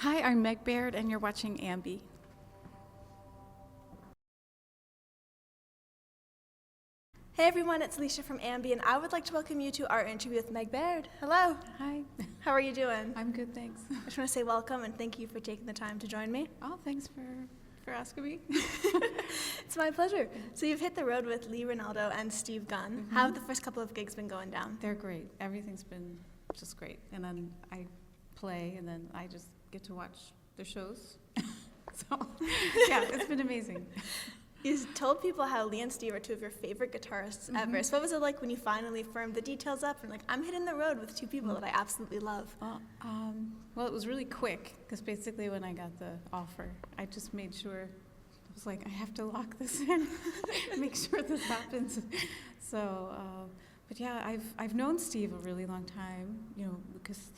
Hi, I'm Meg Baird, and you're watching AMBY. Hey everyone, it's Alicia from AMBY, and I would like to welcome you to our interview with Meg Baird. Hello. Hi. How are you doing? I'm good, thanks. I just want to say welcome and thank you for taking the time to join me. Oh, thanks for asking me. It's my pleasure. So you've hit the road with Lee Ranaldo and Steve Gunn. Mm-hmm. How have the first couple of gigs been going down? They're great. Everything's been just great. And then I play, and then I just get to watch their shows. So, yeah, it's been amazing. You told people how Lee and Steve are two of your favorite guitarists ever. So what was it like when you finally firmed the details up and I'm hitting the road with two people that I absolutely love? Well, it was really quick, because basically when I got the offer, I just made sure, I was like, I have to lock this in, make sure this happens. So, but yeah, I've known Steve a really long time, because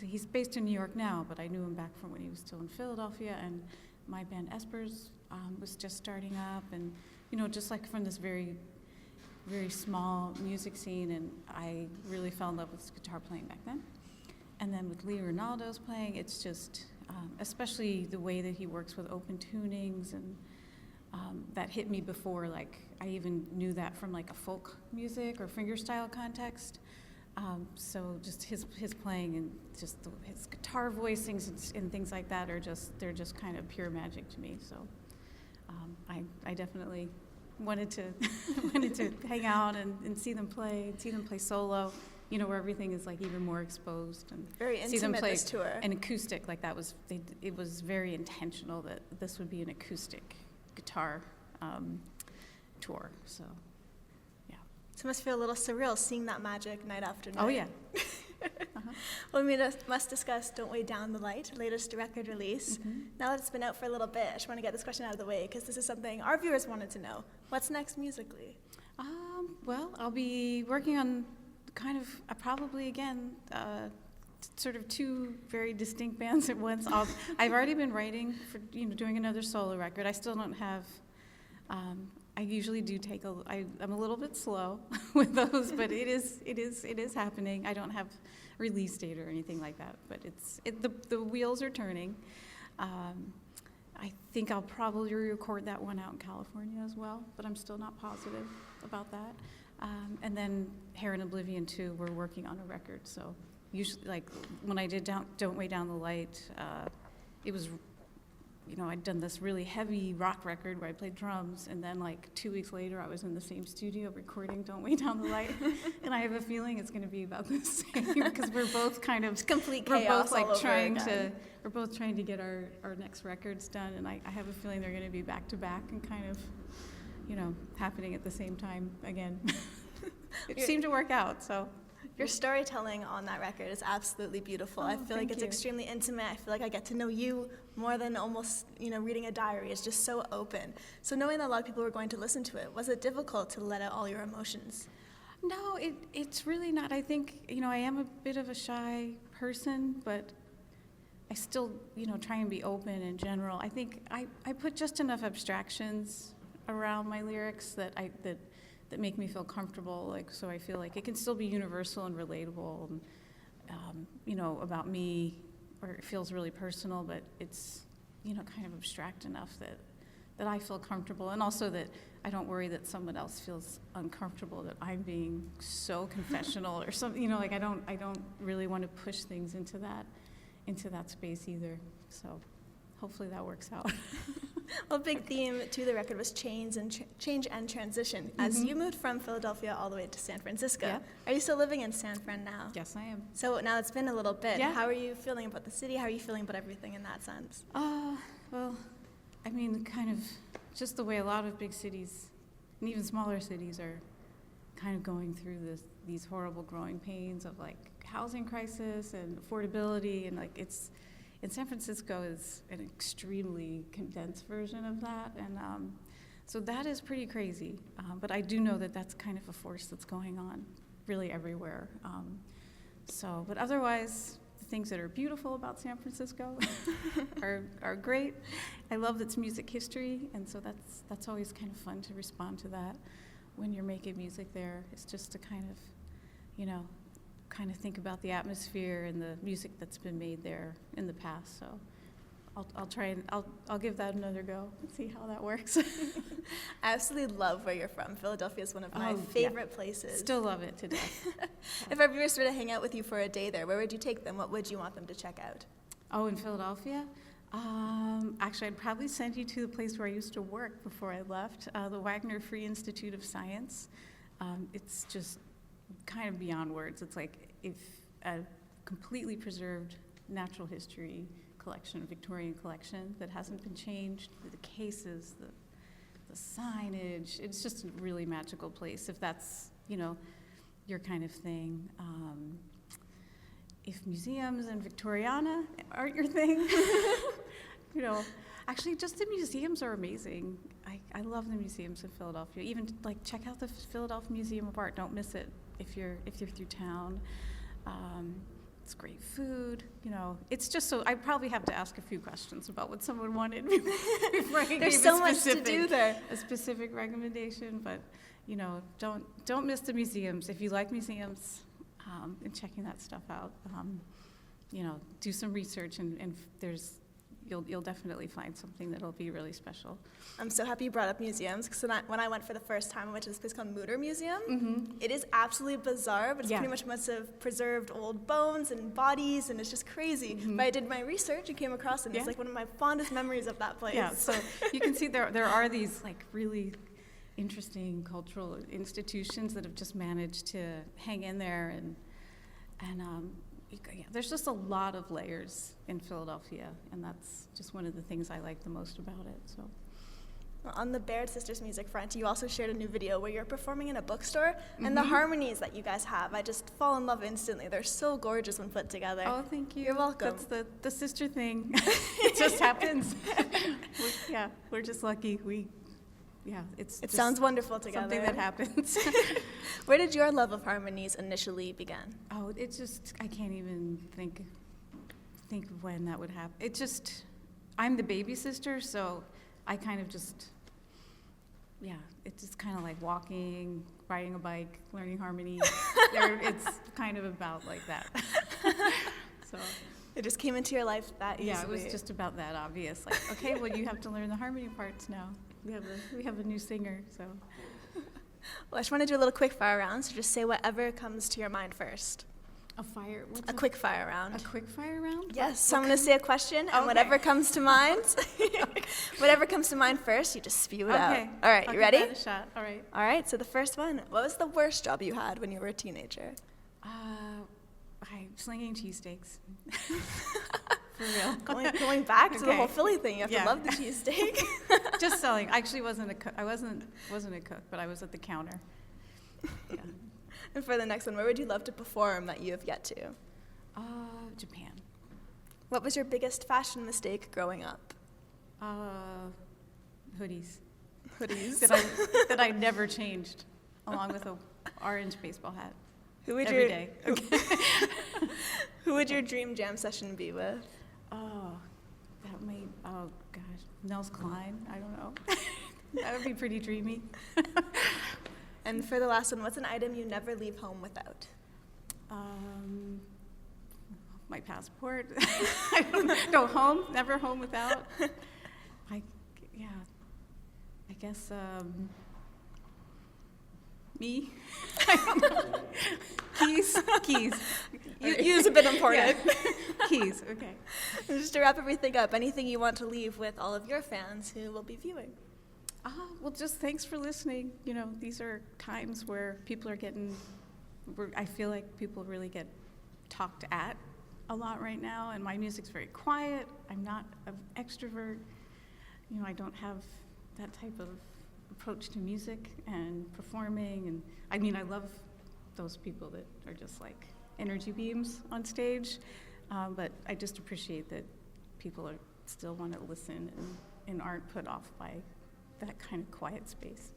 he's based in New York now, but I knew him back from when he was still in Philadelphia, and my band Espers was just starting up, and just like from this very, very small music scene, and I really fell in love with guitar playing back then. And then with Lee Ranaldo's playing, it's just, especially the way that he works with open tunings, and that hit me before, like I even knew that from like a folk music or fingerstyle context. So just his playing and just his guitar voicings and things like that they're just kind of pure magic to me. So I definitely wanted to hang out and see them play solo, where everything is like even more exposed, and very see them intimate play this tour. an acoustic, like it was very intentional that this would be an acoustic guitar tour. So. So it must feel a little surreal seeing that magic night after night. Oh, yeah. Well, we must discuss Don't Weigh Down the Light, latest record release. Mm-hmm. Now that it's been out for a little bit, I just want to get this question out of the way because this is something our viewers wanted to know. What's next musically? Well, I'll be working on kind of probably again sort of two very distinct bands at once. I've already been writing for doing another solo record. I still don't have. I usually do take I'm a little bit slow with those, but it is happening. I don't have release date or anything like that, but the wheels are turning. I think I'll probably record that one out in California as well, but I'm still not positive about that. And then Hair in Oblivion too, we're working on a record. So usually, like when I did Don't Weigh Down the Light, it was. I'd done this really heavy rock record where I played drums, and then like 2 weeks later, I was in the same studio recording Don't Weigh Down the Light, and I have a feeling it's going to be about the same, because we're both kind of, it's complete we're chaos both like all over trying again. we're both trying to get our next records done, and I have a feeling they're going to be back to back and kind of, happening at the same time again. It seemed to work out, so. Your storytelling on that record is absolutely beautiful. I feel like it's extremely intimate. I feel like I get to know you more than almost, reading a diary. It's just so open. So knowing that a lot of people were going to listen to it, was it difficult to let out all your emotions? No, it's really not. I think, I am a bit of a shy person, but I still, try and be open in general. I think I put just enough abstractions around my lyrics that make me feel comfortable, so I feel like it can still be universal and relatable, and, about me, or it feels really personal, but it's, kind of abstract enough that I feel comfortable, and also that I don't worry that someone else feels uncomfortable that I'm being so confessional or something, I don't really want to push things into that space either, so hopefully that works out. Well, a big theme to the record was change and transition. As you moved from Philadelphia all the way to San Francisco, Yeah. Are you still living in San Fran now? Yes, I am. So now it's been a little bit. Yeah. How are you feeling about the city? How are you feeling about everything in that sense? Well, I mean, kind of just the way a lot of big cities, and even smaller cities, are kind of going through these horrible growing pains of like housing crisis and affordability, and like in San Francisco is an extremely condensed version of that, and so that is pretty crazy. But I do know that that's kind of a force that's going on really everywhere. But otherwise, the things that are beautiful about San Francisco are great. I love its music history, and so that's always kind of fun to respond to that when you're making music there. It's just to kind of, kind of think about the atmosphere and the music that's been made there in the past. So I'll try and I'll give that another go and see how that works. I absolutely love where you're from. Philadelphia is one of my favorite places. Still love it to death. If our viewers were to hang out with you for a day there, where would you take them? What would you want them to check out? Oh, in Philadelphia? Actually, I'd probably send you to the place where I used to work before I left, the Wagner Free Institute of Science. It's just kind of beyond words. It's like if a completely preserved natural history collection, Victorian collection that hasn't been changed, the cases, the signage. It's just a really magical place if that's, your kind of thing. If museums and Victoriana aren't your thing, actually just the museums are amazing. I love the museums in Philadelphia. Even check out the Philadelphia Museum of Art. Don't miss it if you're through town. It's great food, It's just so I'd probably have to ask a few questions about what someone wanted before I gave There's so much to do there. A specific recommendation, but don't miss the museums. If you like museums and checking that stuff out, do some research and you'll definitely find something that'll be really special. I'm so happy you brought up museums, because when I went for the first time, I went to this place called Mutter Museum. Mm-hmm. It is absolutely bizarre, but it's pretty much must have preserved old bones and bodies, and it's just crazy. Mm-hmm. But I did my research and came across it, and it's like one of my fondest memories of that place. Yeah, so you can see there are these really interesting cultural institutions that have just managed to hang in there, and there's just a lot of layers in Philadelphia, and that's just one of the things I like the most about it. So, on the Baird Sisters music front, you also shared a new video where you're performing in a bookstore, and the harmonies that you guys have, I just fall in love instantly. They're so gorgeous when put together. Oh, thank you. You're welcome. That's the sister thing. It just happens. We're just lucky. It sounds wonderful together. Something that happens. Where did your love of harmonies initially begin? Oh, I can't even think of when that would happen. I'm the baby sister, so I kind of it's just kind of like walking, riding a bike, learning harmony. It's kind of about like that. So it just came into your life that easily. Yeah, it was just about that obvious. Like, okay, well, you have to learn the harmony parts now. We have a new singer, so. Well, I just want to do a little quick fire round, so just say whatever comes to your mind first. A quick fire round. A quick fire round? Yes, so I'm going to say a question, and whatever comes to mind, whatever comes to mind first, you just spew it out. All right, you ready? I'll give that a shot. All right. All right, so the first one, what was the worst job you had when you were a teenager? Slinging cheesesteaks. For real. Going back to the whole Philly thing, you have to love the cheesesteak. Just selling. I actually wasn't a cook. I wasn't a cook, but I was at the counter. Yeah. And for the next one, where would you love to perform that you have yet to? Japan. What was your biggest fashion mistake growing up? Hoodies. Hoodies. that I never changed, along with an orange baseball hat. Every day. Okay. Who would your dream jam session be with? Oh gosh, Nels Klein. I don't know. That would be pretty dreamy. And for the last one, what's an item you never leave home without? My passport. I don't go home, never home without. I guess me. Keys. Use a bit important. Yeah. Keys. Okay. And just to wrap everything up, anything you want to leave with all of your fans who will be viewing? Well, just thanks for listening. These are times where people are I feel like people really get talked at a lot right now, and my music's very quiet. I'm not an extrovert. I don't have that type of approach to music and performing, and I love those people that are just like energy beams on stage, but I just appreciate that people still want to listen and aren't put off by that kind of quiet space.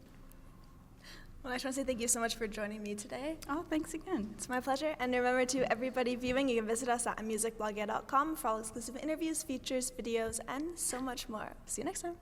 Well, I just want to say thank you so much for joining me today. Oh, thanks again. It's my pleasure. And remember, to everybody viewing, you can visit us at musicblogger.com for all exclusive interviews, features, videos, and so much more. See you next time.